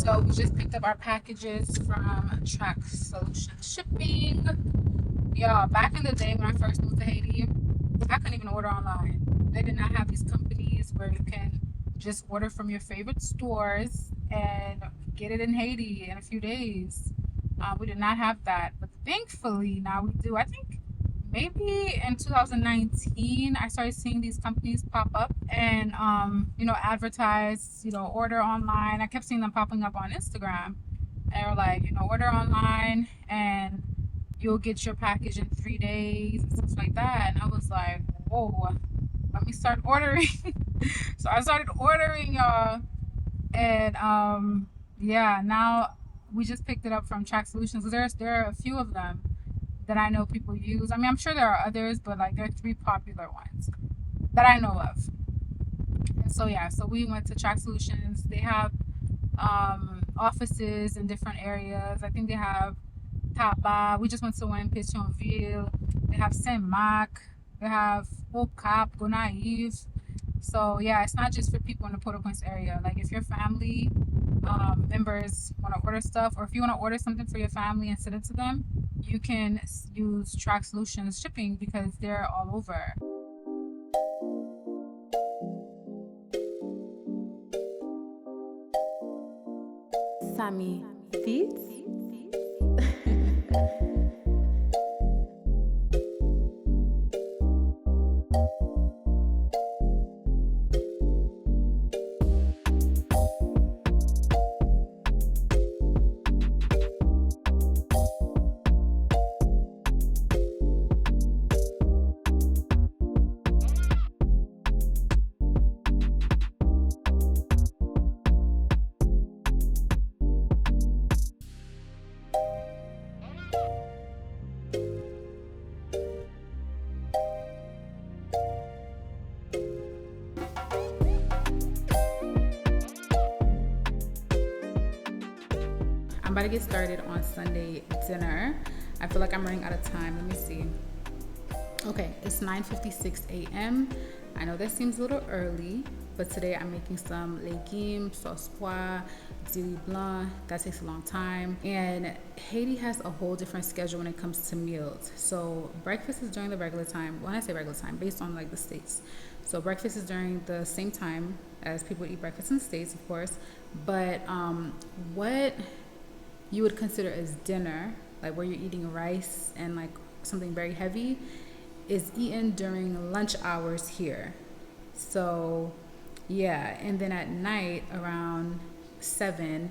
So we just picked up our packages from Track Solution Shipping. Yeah, back in the day when I first moved to Haiti, I couldn't even order online. They did not have these companies where you can just order from your favorite stores and get it in Haiti in a few days. We did not have that, but thankfully now we do. I think maybe in 2019 I started seeing these companies pop up and advertise, order online. I kept seeing them popping up on Instagram, and they were like, order online and you'll get your package in 3 days and stuff like that. And I was like, whoa, let me start ordering. So I started ordering, y'all. And yeah, now we just picked it up from Track Solutions. There are a few of them that I know people use. I mean, I'm sure there are others, but like there are three popular ones that I know of. And so yeah, so we went to Track Solutions. They have offices in different areas. I think they have Taba. We just went to one in Petion-ville. They have Saint Marc. They have Oak Cap, Gonaive. So yeah, it's not just for people in the Port-au-Prince area. Like if your family members want to order stuff, or if you want to order something for your family and send it to them, you can use Track Solutions shipping because they're all over. Sammy Feeds. I'm about to get started on Sunday dinner. I feel like I'm running out of time. Let me see. Okay, it's 9:56 a.m. I know that seems a little early, but today I'm making some legumes, sauce pois, dili blanc. That takes a long time. And Haiti has a whole different schedule when it comes to meals. So breakfast is during the regular time. When I say regular time, based on like the states. So breakfast is during the same time as people eat breakfast in the States, of course. But what you would consider as dinner, like where you're eating rice and like something very heavy, is eaten during lunch hours here. So yeah, and then at night around 7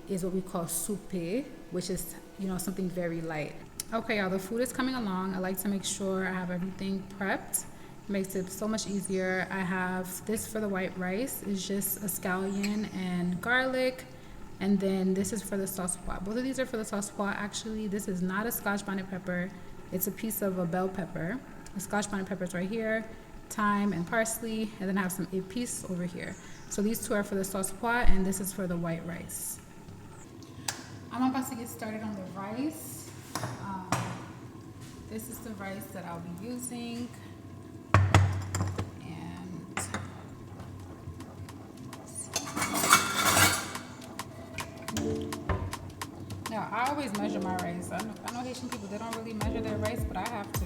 is what we call souper, which is something very light. Okay, y'all, the food is coming along. I like to make sure I have everything prepped. It makes it so much easier. I have this for the white rice. It's just a scallion and garlic. And then this is for the sauce pois. Both of these are for the sauce pois. Actually, this is not a Scotch bonnet pepper. It's a piece of a bell pepper. The Scotch bonnet pepper is right here, thyme and parsley, and then I have some épices over here. So these two are for the sauce pois, and this is for the white rice. I'm about to get started on the rice. This is the rice that I'll be using. Now, I always measure my rice. I know Haitian people, they don't really measure their rice, but I have to.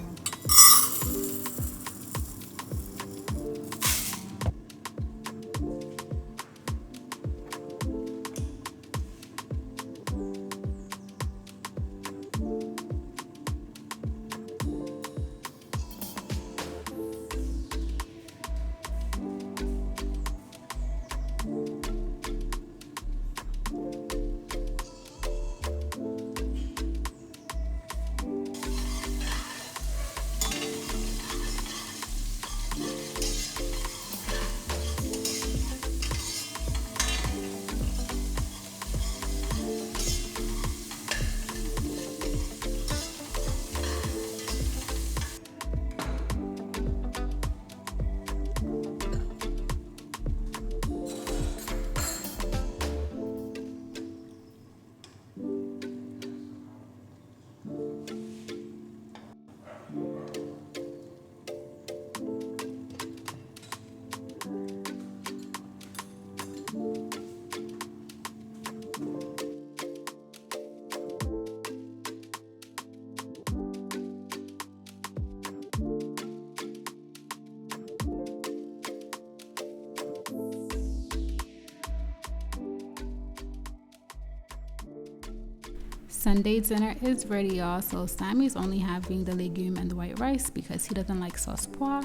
Sunday dinner is ready, y'all. So Sammy's only having the legume and the white rice because he doesn't like sauce pois.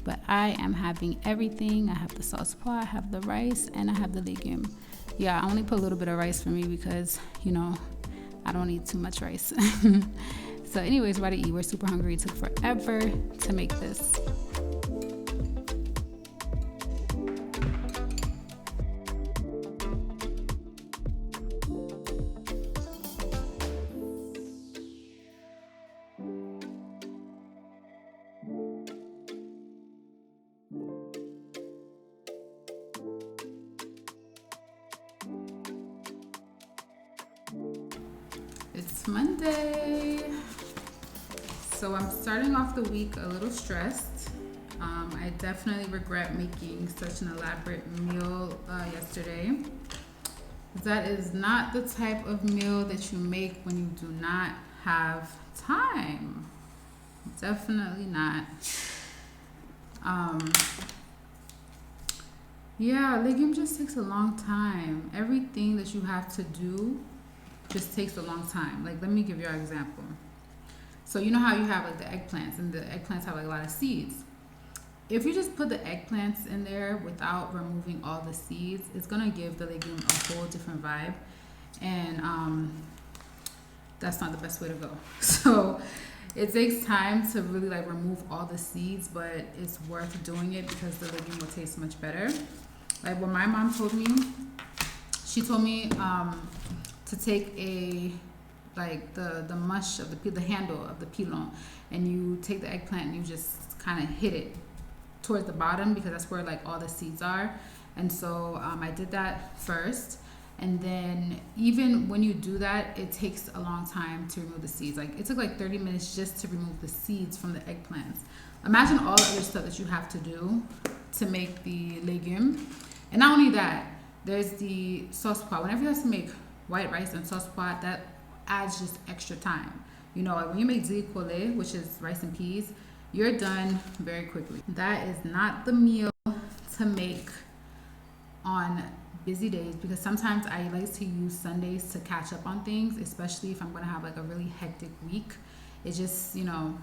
But I am having everything. I have the sauce pois, I have the rice, and I have the legume. Yeah, I only put a little bit of rice for me because, you know, I don't need too much rice. So anyways, we're about to eat. We're super hungry. It took forever to make this. It's Monday, so I'm starting off the week a little stressed. I definitely regret making such an elaborate meal yesterday. That is not the type of meal that you make when you do not have time. Definitely not. Yeah, legume just takes a long time. Everything that you have to do just takes a long time. Like, let me give you an example. So you know how you have like the eggplants, and the eggplants have like a lot of seeds. If you just put the eggplants in there without removing all the seeds, it's gonna give the legume a whole different vibe, and that's not the best way to go. So it takes time to really like remove all the seeds, but it's worth doing it because the legume will taste much better. Like what my mom told me, she told me to take a like the mush of the handle of the pilon, and you take the eggplant and you just kind of hit it towards the bottom because that's where like all the seeds are. And so I did that first, and then even when you do that, it takes a long time to remove the seeds. Like it took like 30 minutes just to remove the seeds from the eggplants. Imagine all the other stuff that you have to do to make the legume. And not only that, there's the sauce pois. Whenever you have to make white rice and sauce pois, that adds just extra time. You know, like when you make zikole, which is rice and peas, you're done very quickly. That is not the meal to make on busy days, because sometimes I like to use Sundays to catch up on things, especially if I'm going to have like a really hectic week. It just, you know,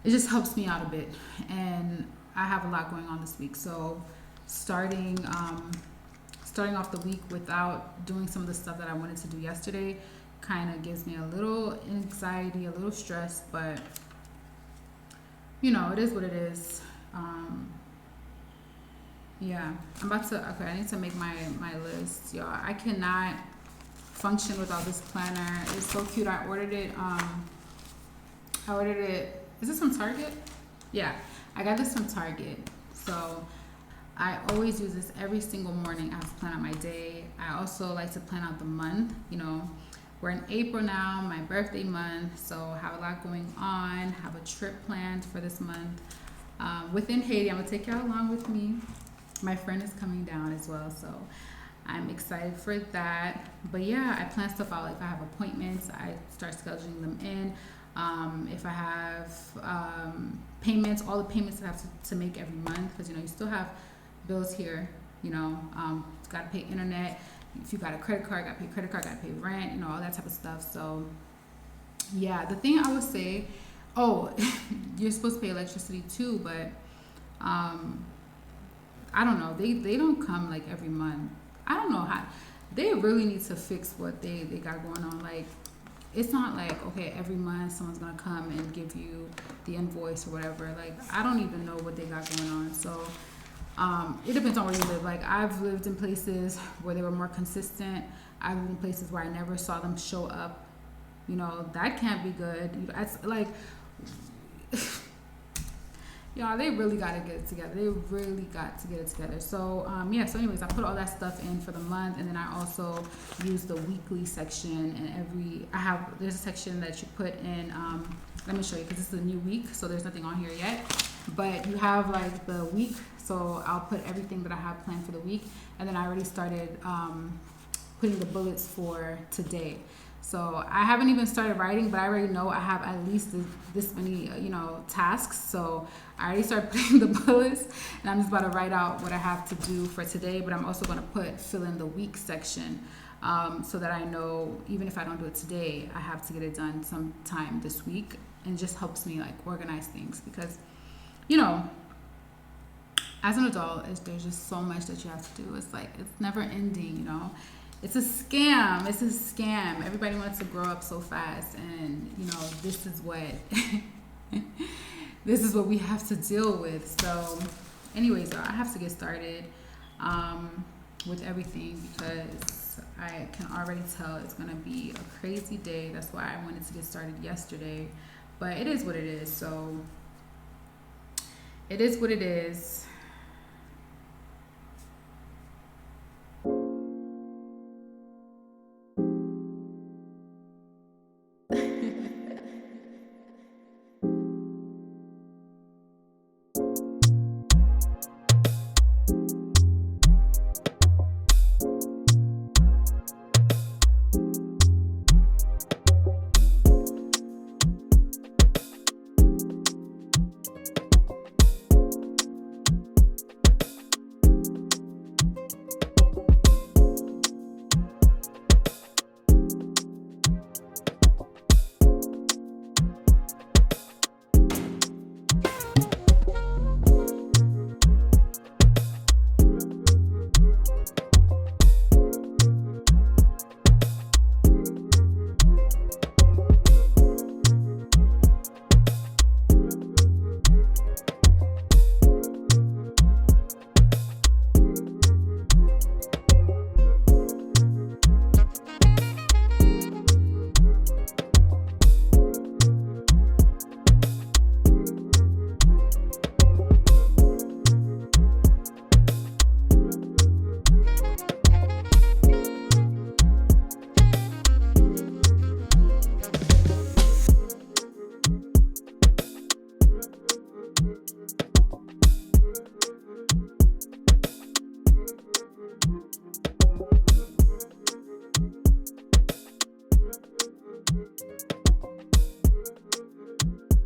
it just helps me out a bit, and I have a lot going on this week. So starting off the week without doing some of the stuff that I wanted to do yesterday kind of gives me a little anxiety, a little stress, but you know, it is what it is. Yeah, okay, I need to make my list, y'all. I cannot function without this planner. It's so cute. I ordered it, is this from Target? Yeah, I got this from Target. So I always use this every single morning. I have to plan out my day. I also like to plan out the month. You know, we're in April now, my birthday month, so I have a lot going on. Have a trip planned for this month within Haiti. I'm gonna take y'all along with me. My friend is coming down as well, so I'm excited for that. But yeah, I plan stuff out. Like if I have appointments, I start scheduling them in. If I have payments, all the payments that I have to make every month, because you know you still have bills here. You know, got to pay internet. If you got a credit card, got to pay credit card, got to pay rent. You know, all that type of stuff. So yeah, the thing I would say, you're supposed to pay electricity too, but I don't know. They don't come like every month. I don't know how. They really need to fix what they got going on. Like, it's not like, okay, every month someone's going to come and give you the invoice or whatever. Like, I don't even know what they got going on. So, it depends on where you live. Like, I've lived in places where they were more consistent. I've lived in places where I never saw them show up. You know, that can't be good. That's like... Y'all, they really got to get it together. They really got to get it together. So, yeah. So, anyways, I put all that stuff in for the month, and then I also use the weekly section. And there's a section that you put in. Let me show you, because this is a new week, so there's nothing on here yet. But you have like the week. So I'll put everything that I have planned for the week, and then I already started putting the bullets for today. So I haven't even started writing, but I already know I have at least this many, tasks. So I already started putting the bullets, and I'm just about to write out what I have to do for today. But I'm also going to fill in the week section so that I know even if I don't do it today, I have to get it done sometime this week, and it just helps me like organize things because, you know, as an adult, there's just so much that you have to do. It's like it's never ending, you know. It's a scam. It's a scam. Everybody wants to grow up so fast, and you know this is what this is what we have to deal with. So, anyways, I have to get started with everything because I can already tell it's gonna be a crazy day. That's why I wanted to get started yesterday, but it is what it is. So, it is what it is.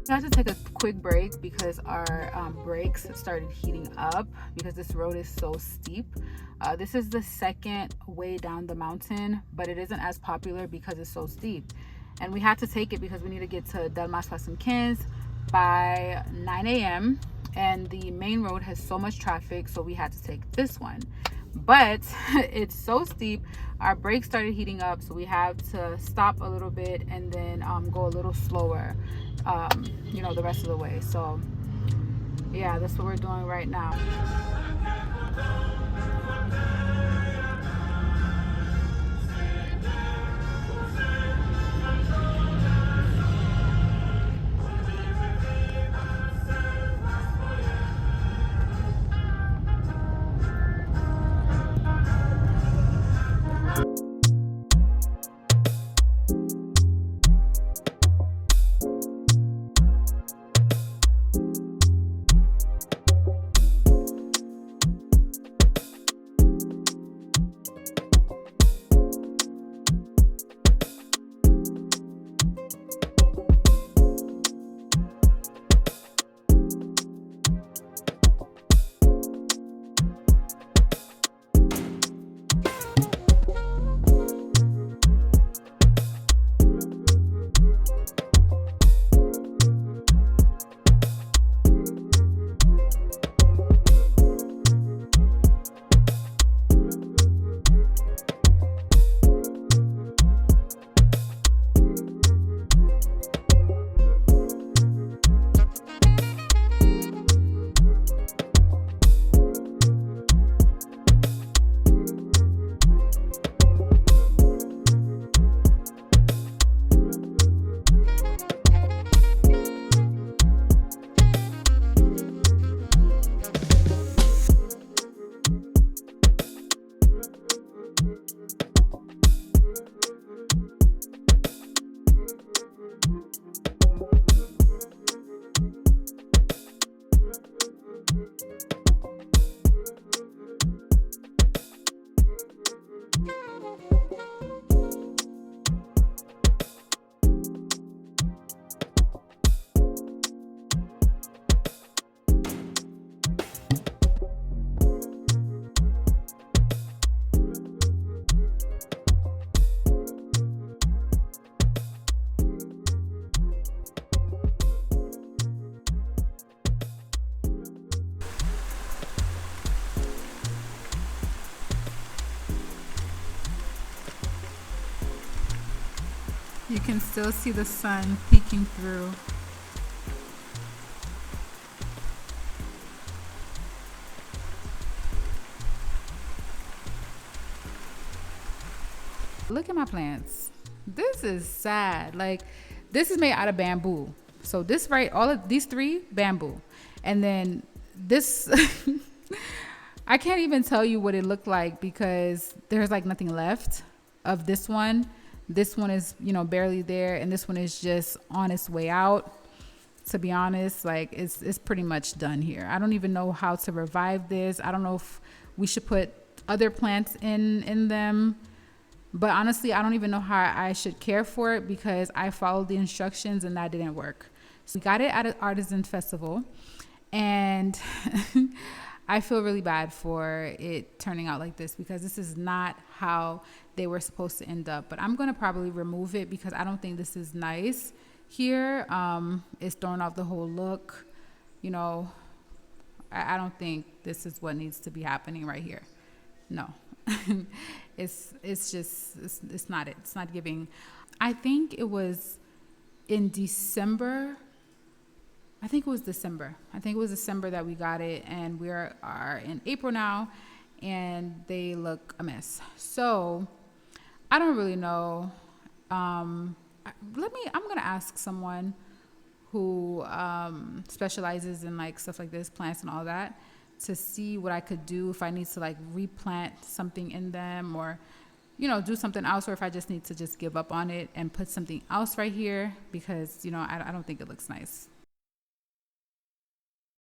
I had to take a quick break because our brakes started heating up because this road is so steep. This is the second way down the mountain, but it isn't as popular because it's so steep. And we had to take it because we need to get to Del Mas Pasimkins by 9 a.m. And the main road has so much traffic, so we had to take this one. But it's so steep, our brakes started heating up, so we have to stop a little bit and then go a little slower, you know, the rest of the way. So yeah, that's what we're doing right now. can still see the sun peeking through. Look at my plants. This is sad. Like, this is made out of bamboo. So this, right, all of these three, bamboo. And then this, I can't even tell you what it looked like because there's like nothing left of this one. This one is, you know, barely there. And this one is just on its way out. To be honest, like it's pretty much done here. I don't even know how to revive this. I don't know if we should put other plants in them. But honestly, I don't even know how I should care for it because I followed the instructions and that didn't work. So we got it at an artisan festival and I feel really bad for it turning out like this because this is not how they were supposed to end up. But I'm going to probably remove it because I don't think this is nice here. It's throwing off the whole look. You know, I don't think this is what needs to be happening right here. No. It's not it. It's not giving. I think it was in December. I think it was December that we got it, and we are in April now, and they look a mess. So I don't really know. I'm gonna ask someone who specializes in like stuff like this, plants and all that, to see what I could do if I need to like replant something in them or, you know, do something else, or if I just need to just give up on it and put something else right here because, you know, I don't think it looks nice.